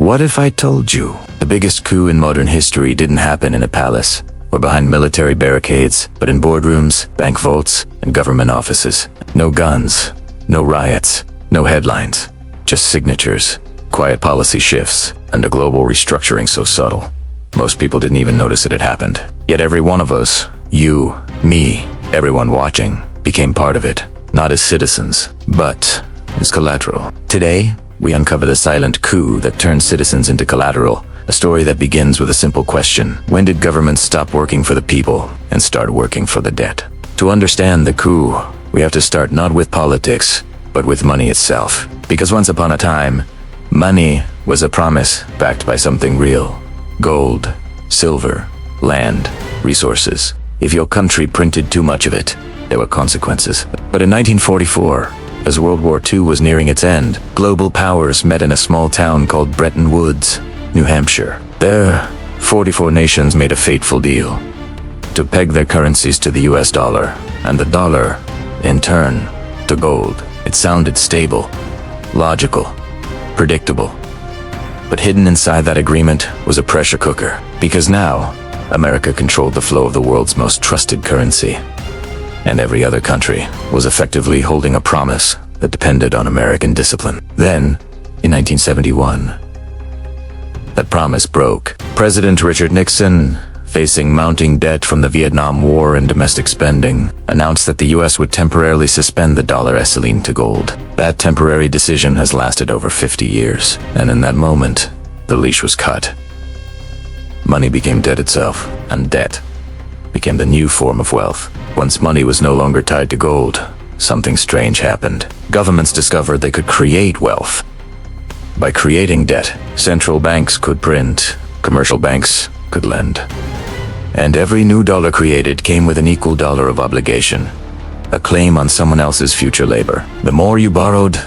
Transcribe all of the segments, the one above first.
What if I told you the biggest coup in modern history didn't happen in a palace or behind military barricades, but in boardrooms, bank vaults, and government offices? No guns, no riots, no headlines, just signatures, quiet policy shifts, and a global restructuring so subtle most people didn't even notice it had happened. Yet every one of us, you, me, everyone watching, became part of it, not as citizens, but as collateral. Today, we uncover the silent coup that turned citizens into collateral, a story that begins with a simple question. When did governments stop working for the people and start working for the debt? To understand the coup, we have to start not with politics, but with money itself. Because once upon a time, money was a promise backed by something real. Gold, silver, land, resources. If your country printed too much of it, there were consequences. But in 1944, as World War II was nearing its end, global powers met in a small town called Bretton Woods, New Hampshire. There, 44 nations made a fateful deal to peg their currencies to the US dollar, and the dollar, in turn, to gold. It sounded stable, logical, predictable. But hidden inside that agreement was a pressure cooker, because now, America controlled the flow of the world's most trusted currency, and every other country was effectively holding a promise that depended on American discipline. Then, in 1971, that promise broke. President Richard Nixon, facing mounting debt from the Vietnam War and domestic spending, announced that the US would temporarily suspend the dollar as linked to gold. That temporary decision has lasted over 50 years, and in that moment, the leash was cut. Money became debt itself, and debt became the new form of wealth. Once money was no longer tied to gold, something strange happened. Governments discovered they could create wealth. By creating debt, central banks could print, commercial banks could lend. And every new dollar created came with an equal dollar of obligation, a claim on someone else's future labor. The more you borrowed,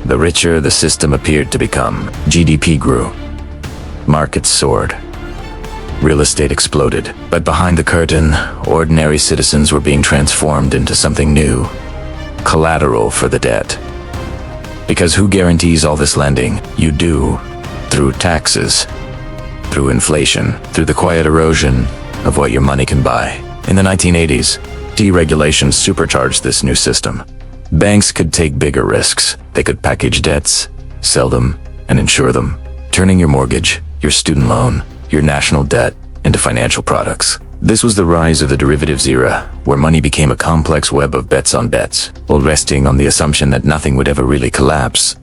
the richer the system appeared to become. GDP grew. Markets soared. Real estate exploded. But behind the curtain, ordinary citizens were being transformed into something new. Collateral for the debt. Because who guarantees all this lending? You do. Through taxes. Through inflation. Through the quiet erosion of what your money can buy. In the 1980s, deregulation supercharged this new system. Banks could take bigger risks. They could package debts, sell them, and insure them, turning your mortgage, your student loan, your national debt into financial products. This was the rise of the derivatives era, where money became a complex web of bets on bets, while resting on the assumption that nothing would ever really collapse.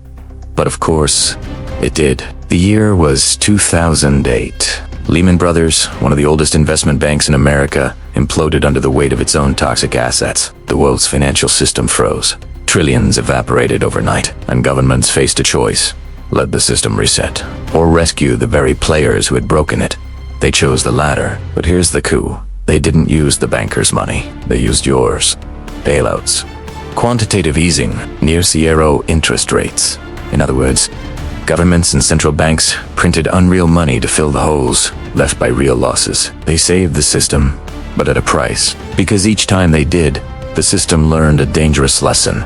But of course, it did. The year was 2008. Lehman Brothers, one of the oldest investment banks in America, imploded under the weight of its own toxic assets. The world's financial system froze. Trillions evaporated overnight, and governments faced a choice. Let the system reset, or rescue the very players who had broken it. They chose the latter. But here's the coup. They didn't use the bankers' money. They used yours. Bailouts. Quantitative easing, near zero interest rates. In other words, governments and central banks printed unreal money to fill the holes left by real losses. They saved the system, but at a price. Because each time they did, the system learned a dangerous lesson.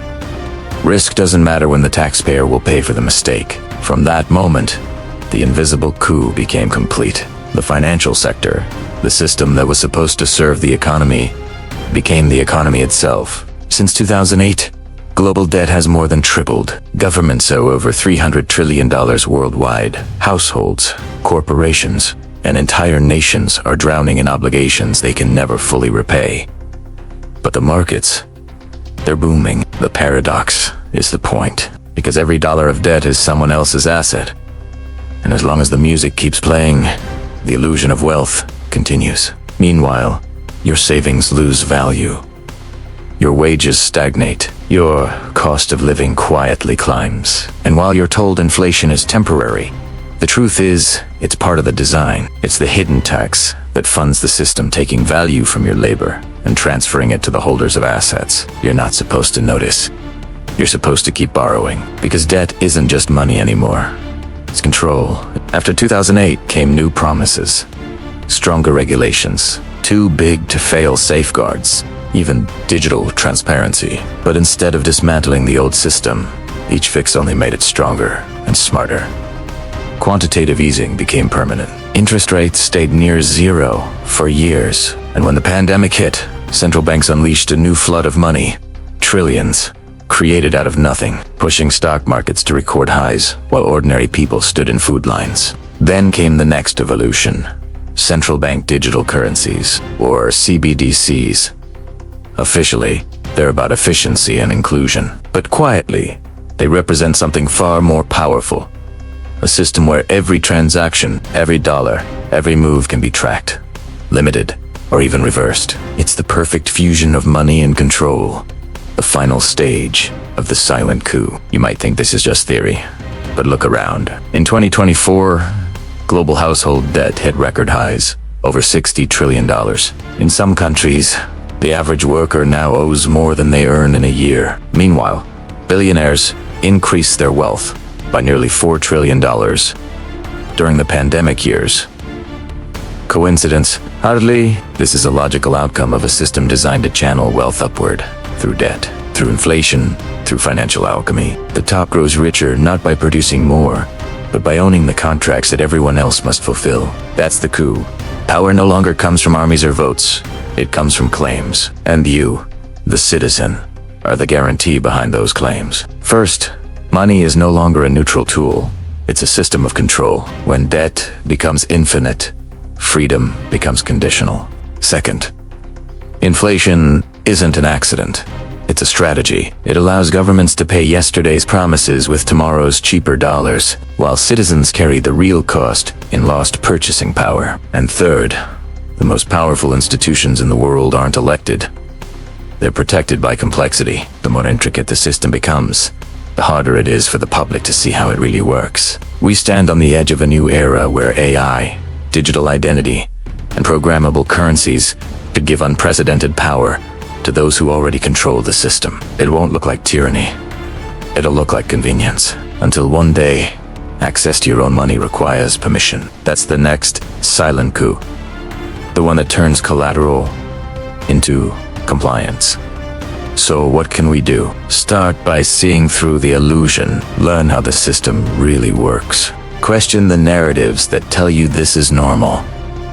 Risk doesn't matter when the taxpayer will pay for the mistake. From that moment, the invisible coup became complete. The financial sector, the system that was supposed to serve the economy, became the economy itself. Since 2008, global debt has more than tripled. Governments owe over $300 trillion worldwide. Households, corporations, and entire nations are drowning in obligations they can never fully repay. But the markets, they're booming. The paradox is the point, because every dollar of debt is someone else's asset. And as long as the music keeps playing, the illusion of wealth continues. Meanwhile, your savings lose value. Your wages stagnate. Your cost of living quietly climbs. And while you're told inflation is temporary, the truth is, it's part of the design. It's the hidden tax that funds the system, taking value from your labor and transferring it to the holders of assets you're not supposed to notice. You're supposed to keep borrowing, because debt isn't just money anymore. It's control. After 2008 came new promises. Stronger regulations. Too big to fail safeguards. Even digital transparency. But instead of dismantling the old system, each fix only made it stronger and smarter. Quantitative easing became permanent. Interest rates stayed near zero for years, and when the pandemic hit, central banks unleashed a new flood of money, trillions, created out of nothing, pushing stock markets to record highs while ordinary people stood in food lines. Then came the next evolution: central bank digital currencies, or CBDCs. Officially, they're about efficiency and inclusion, but quietly, they represent something far more powerful. A system where every transaction, every dollar, every move can be tracked, limited, or even reversed. It's the perfect fusion of money and control. The final stage of the silent coup. You might think this is just theory, but look around. In 2024, global household debt hit record highs, over $60 trillion. In some countries, the average worker now owes more than they earn in a year. Meanwhile, billionaires increased their wealth by nearly $4 trillion during the pandemic years. Coincidence? Hardly. This is a logical outcome of a system designed to channel wealth upward, through debt, through inflation, through financial alchemy. The top grows richer not by producing more, but by owning the contracts that everyone else must fulfill. That's the coup. Power no longer comes from armies or votes. It comes from claims. And you, the citizen, are the guarantee behind those claims. First, money is no longer a neutral tool. It's a system of control. When debt becomes infinite, freedom becomes conditional. Second, inflation isn't an accident. It's a strategy. It allows governments to pay yesterday's promises with tomorrow's cheaper dollars, while citizens carry the real cost in lost purchasing power. And third, the most powerful institutions in the world aren't elected. They're protected by complexity. The more intricate the system becomes, the harder it is for the public to see how it really works. We stand on the edge of a new era where AI, digital identity, and programmable currencies could give unprecedented power to those who already control the system. It won't look like tyranny. It'll look like convenience. Until one day, access to your own money requires permission. That's the next silent coup. The one that turns collateral into compliance. So what can we do? Start by seeing through the illusion. Learn how the system really works. Question the narratives that tell you this is normal.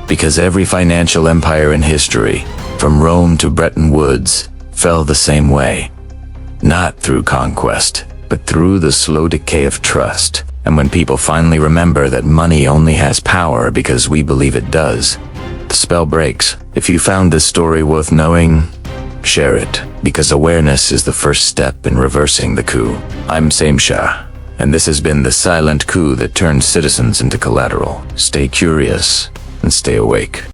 Because every financial empire in history, from Rome to Bretton Woods, fell the same way. Not through conquest, but through the slow decay of trust. And when people finally remember that money only has power because we believe it does, the spell breaks. If you found this story worth knowing, share it, because awareness is the first step in reversing the coup. I'm Samesha, and this has been the silent coup that turned citizens into collateral. Stay curious and stay awake.